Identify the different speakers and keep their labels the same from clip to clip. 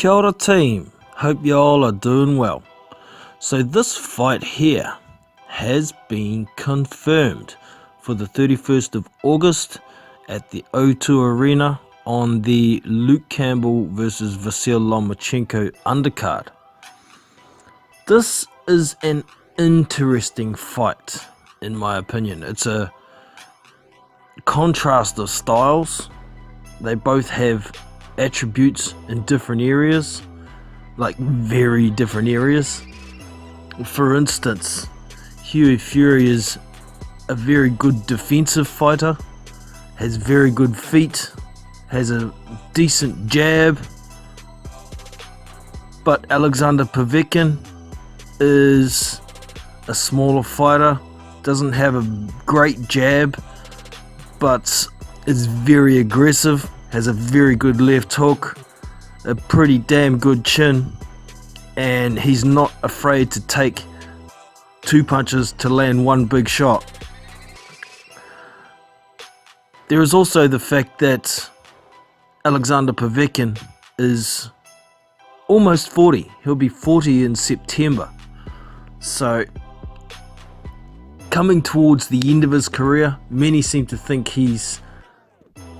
Speaker 1: Kia ora team, hope y'all are doing well. So this fight here has been confirmed for the 31st of August at the O2 Arena on the Luke Campbell versus Vasyl Lomachenko undercard. This is an interesting fight in my opinion. It's a contrast of styles. They both have attributes in different areas, like very different areas. For instance, Hughie Fury is a very good defensive fighter, has very good feet, has a decent jab, but Alexander Povetkin is a smaller fighter, doesn't have a great jab, but is very aggressive, has a very good left hook, a pretty damn good chin, and he's not afraid to take two punches to land one big shot. There is also the fact that Alexander Povetkin is almost 40. He'll be 40 in September. So, coming towards the end of his career, many seem to think he's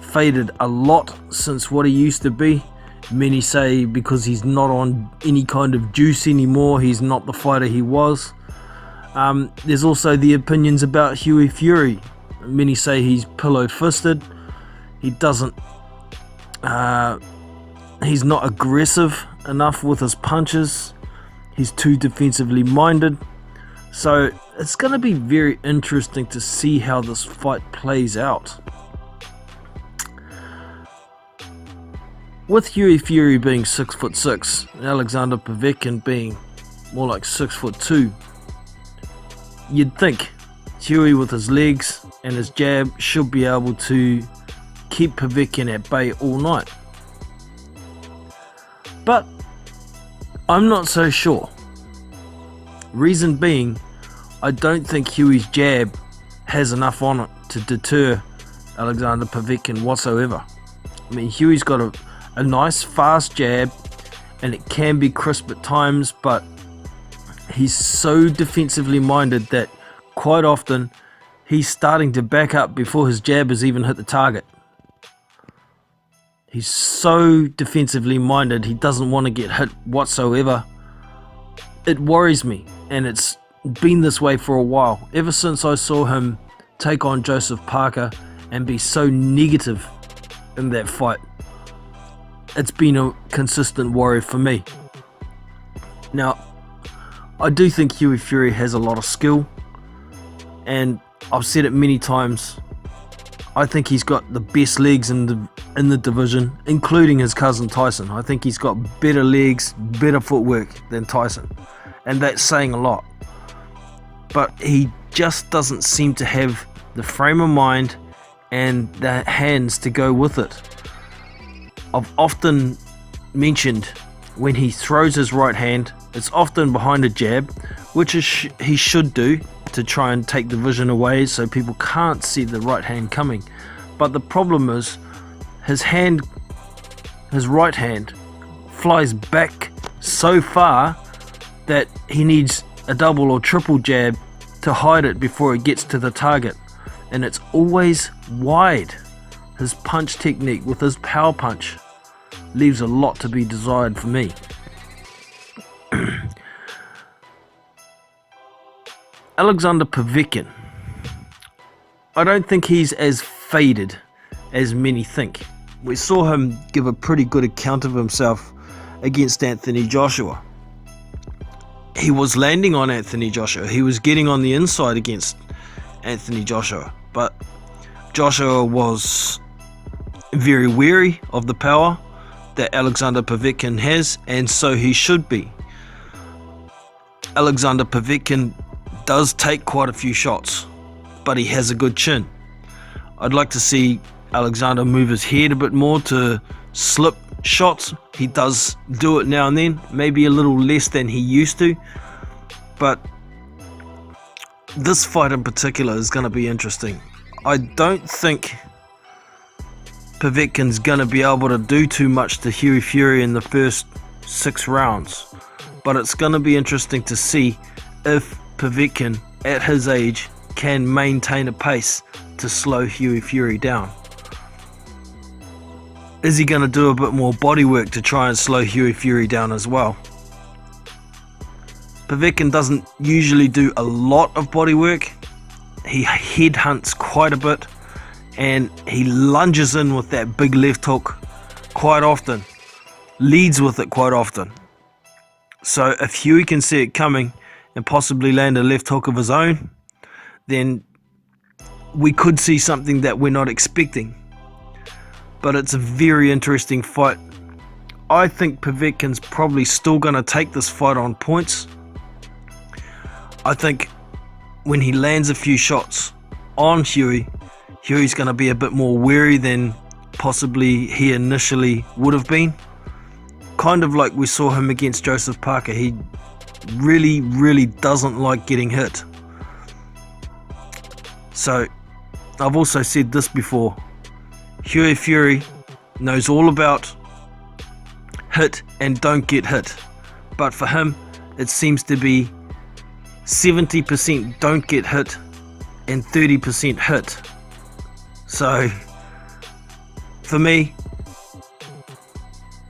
Speaker 1: faded a lot since what he used to be. Many say because he's not on any kind of juice anymore, he's not the fighter he was. There's also the opinions about Hughie Fury. Many say he's pillow-fisted. He doesn't. He's not aggressive enough with his punches. He's too defensively minded. So it's going to be very interesting to see how this fight plays out. With Hughie Fury being 6'6" and Alexander Povetkin being more like 6'2", you'd think Hughie with his legs and his jab should be able to keep Povetkin at bay all night. But I'm not so sure. Reason being, I don't think Hughie's jab has enough on it to deter Alexander Povetkin whatsoever. I mean, Hughie's got a nice fast jab and it can be crisp at times, but he's so defensively minded that quite often he's starting to back up before his jab has even hit the target. He's so defensively minded, he doesn't want to get hit whatsoever. It worries me, and it's been this way for a while. Ever since I saw him take on Joseph Parker and be so negative in that fight, it's been a consistent worry for me. Now, I do think Hughie Fury has a lot of skill, and I've said it many times, I think he's got the best legs in the division, including his cousin Tyson. I think he's got better legs, better footwork than Tyson, and that's saying a lot. But he just doesn't seem to have the frame of mind and the hands to go with it. I've often mentioned when he throws his right hand, it's often behind a jab, which is he should do to try and take the vision away so people can't see the right hand coming. But the problem is his right hand flies back so far that he needs a double or triple jab to hide it before it gets to the target, and it's always wide. His punch technique with his power punch leaves a lot to be desired for me. Alexander Povetkin, I don't think he's as faded as many think. We saw him give a pretty good account of himself against Anthony Joshua. He was landing on Anthony Joshua. He was getting on the inside against Anthony Joshua, but Joshua was very wary of the power that Alexander Povetkin has, and so he should be. Alexander Povetkin does take quite a few shots, but he has a good chin. I'd like to see Alexander move his head a bit more to slip shots. He does do it now and then, maybe a little less than he used to, but this fight in particular is going to be interesting. I don't think Povetkin's going to be able to do too much to Hughie Fury in the first 6 rounds. But it's going to be interesting to see if Povetkin, at his age, can maintain a pace to slow Hughie Fury down. Is he going to do a bit more body work to try and slow Hughie Fury down as well? Povetkin doesn't usually do a lot of body work. He headhunts quite a bit, and he lunges in with that big left hook quite often, leads with it quite often. So if Hughie can see it coming and possibly land a left hook of his own, then we could see something that we're not expecting. But it's a very interesting fight. I think Povetkin's probably still going to take this fight on points. I think when he lands a few shots on Hughie's going to be a bit more wary than possibly he initially would have been. Kind of like we saw him against Joseph Parker. He really doesn't like getting hit. So I've also said this before. Hughie Fury knows all about hit and don't get hit. But for him, it seems to be 70% don't get hit and 30% hit. So for me,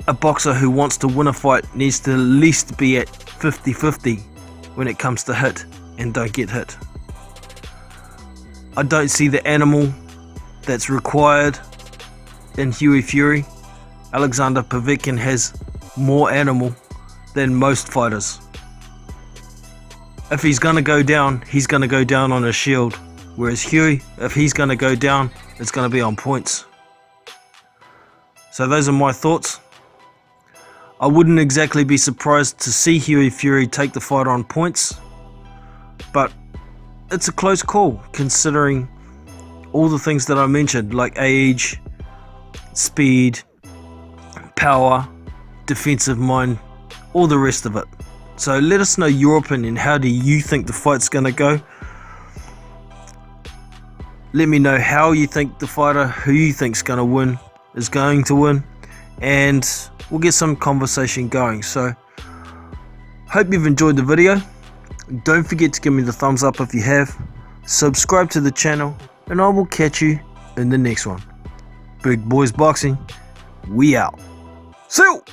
Speaker 1: a boxer who wants to win a fight needs to at least be at 50-50 when it comes to hit and don't get hit. I don't see the animal that's required in Hughie Fury. Alexander Povetkin has more animal than most fighters. If he's going to go down, he's going to go down on a shield. Whereas Hughie, if he's going to go down, it's going to be on points. So those are my thoughts. I wouldn't exactly be surprised to see Hughie Fury take the fight on points. But it's a close call considering all the things that I mentioned, like age, speed, power, defensive mind, all the rest of it. So let us know your opinion. How do you think the fight's going to go? Let me know how you think the fighter, who you think's going to win, is going to win. And we'll get some conversation going. So hope you've enjoyed the video. Don't forget to give me the thumbs up if you have. Subscribe to the channel. And I will catch you in the next one. Big Boys Boxing, we out. See you!